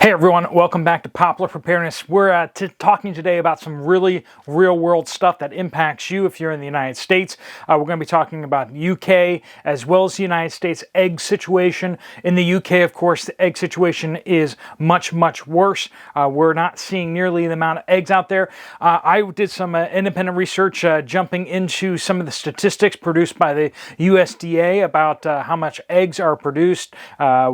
Hey everyone, welcome back to Poplar Preparedness. We're talking today about some really real-world stuff that impacts you if you're in the United States. We're going to be talking about the UK as well as the United States egg situation. In the UK, of course, the egg situation is much worse. We're not seeing nearly the amount of eggs out there. I did some independent research jumping into some of the statistics produced by the USDA about how much eggs are produced, how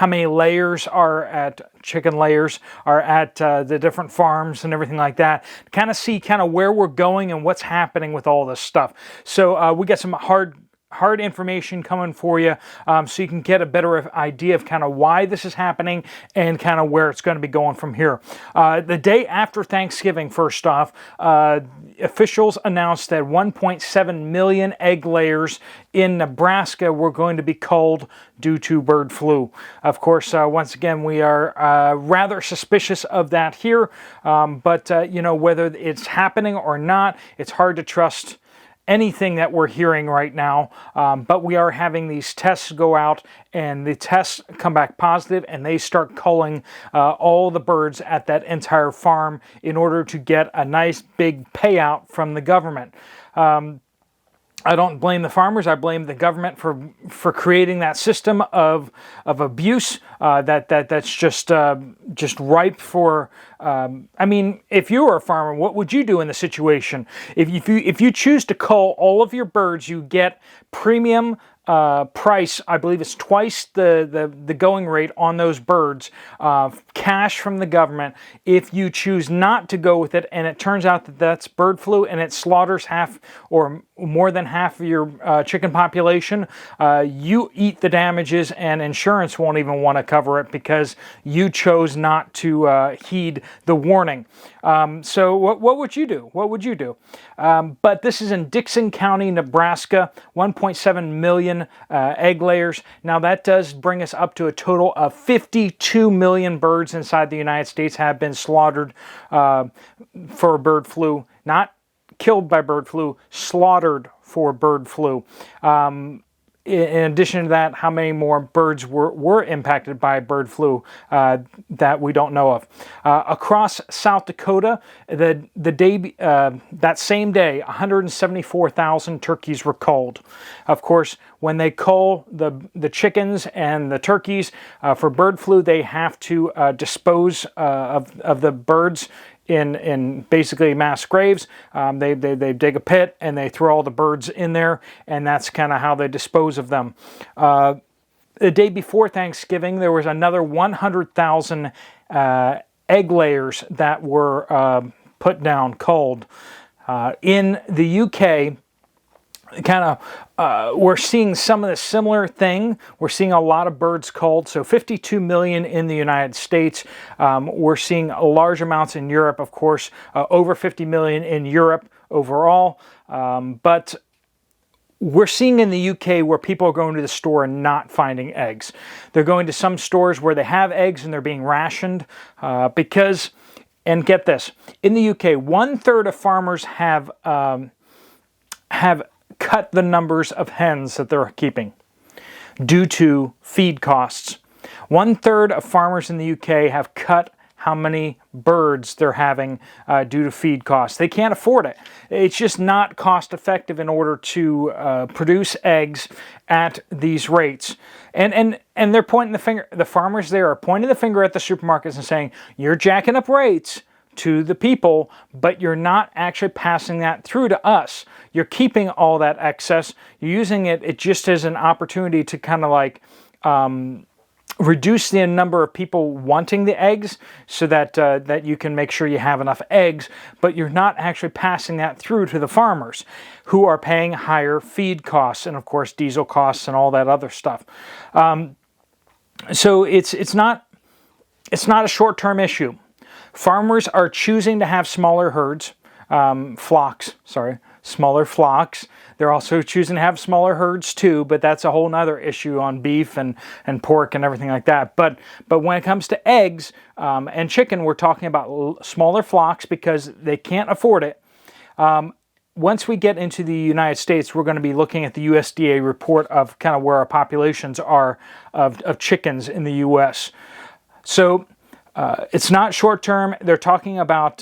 many layers are at chicken layers are at the different farms and everything like that. Kind of see where we're going and what's happening with all this stuff. So we got some hard information coming for you, so you can get a better idea of why this is happening and where it's going to be going from here. The day after Thanksgiving, first off, officials announced that 1.7 million egg layers in Nebraska were going to be culled due to bird flu. Of course, once again, we are rather suspicious of that here, but whether it's happening or not, it's hard to trust anything that we're hearing right now, but we are having these tests go out, and the tests come back positive, and they start culling all the birds at that entire farm in order to get a nice big payout from the government. I don't blame the farmers. I blame the government for creating that system of abuse that's just ripe for. I mean, if you were a farmer, what would you do in the situation? If you choose to cull all of your birds, you get premium price. I believe it's twice the going rate on those birds, cash from the government. If you choose not to go with it, and it turns out that that's bird flu, and it slaughters half or more than half of your chicken population, you eat the damages, and insurance won't even want to cover it because you chose not to heed the warning. So what would you do? What would you do? But this is in Dixon County, Nebraska, 1.7 million egg layers. Now that does bring us up to a total of 52 million birds inside the United States have been slaughtered for bird flu. Not killed by bird flu, slaughtered for bird flu. In addition to that, how many more birds were impacted by bird flu that we don't know of? Across South Dakota, that same day, 174,000 turkeys were culled. Of course, when they cull the chickens and the turkeys for bird flu, they have to dispose of the birds in basically mass graves. They dig a pit and they throw all the birds in there, and that's how they dispose of them. The day before Thanksgiving, there was another 100,000 egg layers that were put down, culled. In the UK, we're seeing some of the similar thing. We're seeing a lot of birds culled. So 52 million in the United States. We're seeing large amounts in Europe, of course, over 50 million in Europe overall. But we're seeing in the UK where people are going to the store and not finding eggs. They're going to some stores where they have eggs and they're being rationed because, and get this, in the UK, 1/3 of farmers have cut the numbers of hens that they're keeping due to feed costs. 1/3 of farmers in the UK have cut how many birds they're having due to feed costs. They can't afford it. It's just not cost effective in order to produce eggs at these rates. And they're pointing the finger, the farmers there are pointing the finger at the supermarkets and saying, you're jacking up rates to the people, but you're not actually passing that through to us. You're keeping all that excess. You're using it just as an opportunity to reduce the number of people wanting the eggs so that you can make sure you have enough eggs, but you're not actually passing that through to the farmers who are paying higher feed costs and, of course, diesel costs and all that other stuff. So it's not a short-term issue. Farmers are choosing to have smaller herds, smaller flocks. They're also choosing to have smaller herds too, but that's a whole nother issue on beef and pork and everything like that. But when it comes to eggs and chicken, we're talking about smaller flocks because they can't afford it. Once we get into the United States, we're going to be looking at the USDA report of where our populations are of chickens in the U.S. So it's not short term. They're talking about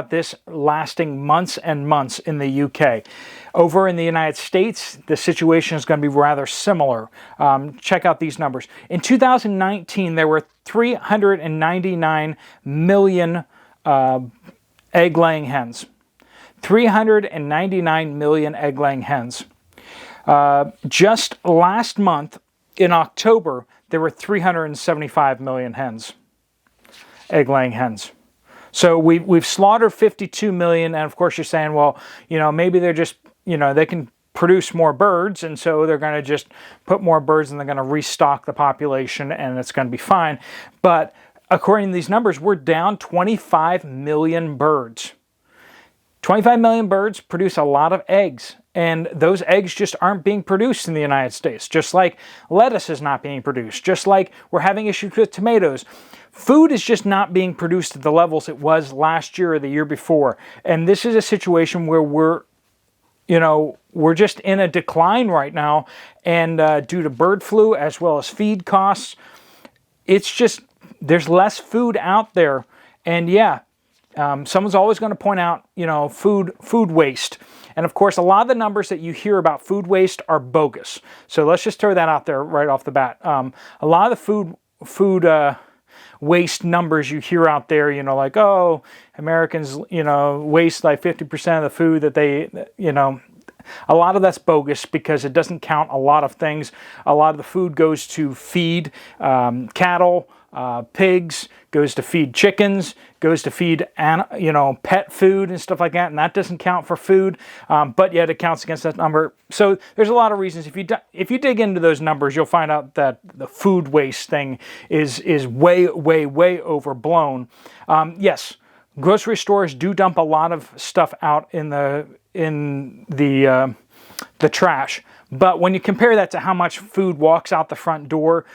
this lasting months and months in the UK. Over in the United States, the situation is going to be rather similar. Check out these numbers. In 2019, there were 399 million egg-laying hens. 399 million egg-laying hens. Just last month, in October, there were 375 million hens, egg-laying hens. So we've slaughtered 52 million, and of course you're saying, well, maybe they're just, they can produce more birds, and so they're going to just put more birds and they're going to restock the population and it's going to be fine. But according to these numbers, we're down 25 million birds. 25 million birds produce a lot of eggs, and those eggs just aren't being produced in the United States, just like lettuce is not being produced, just like we're having issues with tomatoes. Food is just not being produced at the levels it was last year or the year before, and this is a situation where we're just in a decline right now, and due to bird flu as well as feed costs, it's just, there's less food out there, and someone's always going to point out, food waste. And of course, a lot of the numbers that you hear about food waste are bogus. So let's just throw that out there right off the bat. A lot of the food waste numbers you hear out there, like, oh, Americans, waste like 50% of the food that they, a lot of that's bogus because it doesn't count a lot of things. A lot of the food goes to feed cattle, pigs, goes to feed chickens, goes to feed pet food and stuff like that, and that doesn't count for food, but yet it counts against that number. So there's a lot of reasons. If you dig into those numbers, you'll find out that the food waste thing is way overblown. Yes, grocery stores do dump a lot of stuff out in the trash. But when you compare that to how much food walks out the front door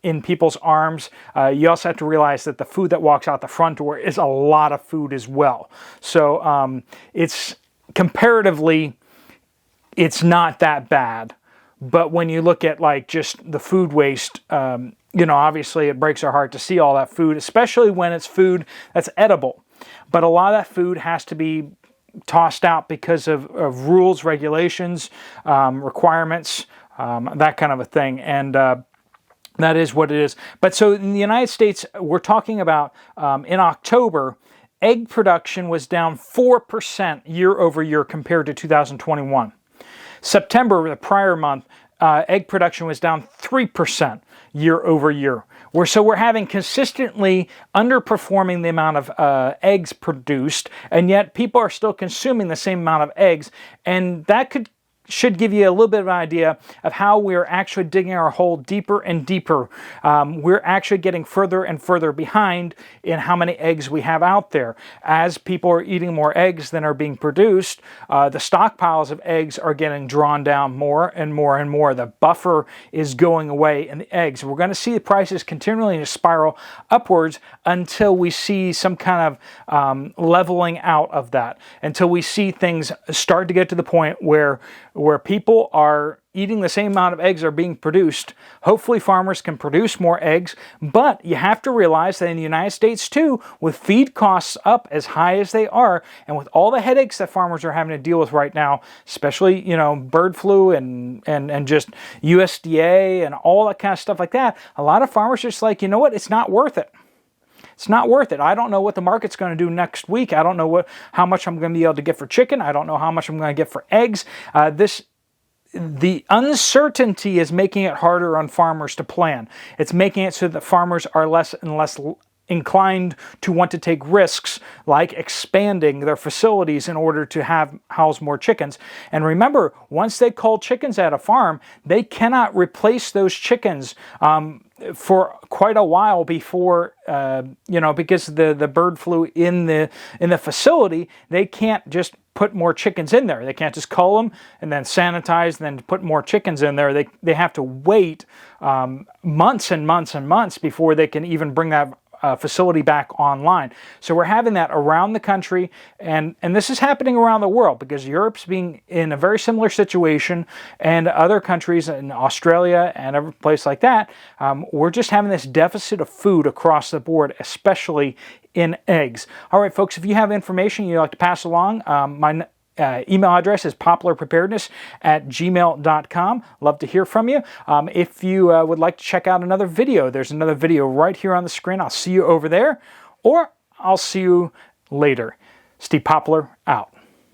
in people's arms, you also have to realize that the food that walks out the front door is a lot of food as well. So it's comparatively, it's not that bad. But when you look at like just the food waste, obviously it breaks our heart to see all that food, especially when it's food that's edible. But a lot of that food has to be tossed out because of rules, regulations, requirements, that kind of a thing. And that is what it is. But so in the United States, we're talking about in October, egg production was down 4% year over year compared to 2021. September, the prior month, egg production was down 3% year over year. We're having consistently underperforming the amount of eggs produced, and yet people are still consuming the same amount of eggs, and that should give you a little bit of an idea of how we're actually digging our hole deeper and deeper. We're actually getting further and further behind in how many eggs we have out there. As people are eating more eggs than are being produced, the stockpiles of eggs are getting drawn down more and more and more. The buffer is going away in the eggs. We're going to see the prices continually spiral upwards until we see some kind of leveling out of that, until we see things start to get to the point where people are eating the same amount of eggs are being produced. Hopefully farmers can produce more eggs, but you have to realize that in the United States too, with feed costs up as high as they are, and with all the headaches that farmers are having to deal with right now, especially, bird flu and just USDA and all that kind of stuff like that, a lot of farmers are just like, it's not worth it. It's not worth it. I don't know what the market's going to do next week. I don't know how much I'm going to be able to get for chicken. I don't know how much I'm going to get for eggs. The uncertainty is making it harder on farmers to plan. It's making it so that farmers are less and less inclined to want to take risks like expanding their facilities in order to house more chickens. And remember, once they cull chickens at a farm, they cannot replace those chickens for quite a while before, because the bird flu in the facility, they can't just put more chickens in there. They can't just cull them and then sanitize and then put more chickens in there. They have to wait months and months and months before they can even bring that facility back online. So we're having that around the country, and this is happening around the world because Europe's being in a very similar situation, and other countries in Australia and every place like that, we're just having this deficit of food across the board, especially in eggs. All right, folks, if you have information you'd like to pass along, my email address is poplarpreparedness@gmail.com. Love to hear from you. If you would like to check out another video, there's another video right here on the screen. I'll see you over there, or I'll see you later. Steve Poplar, out.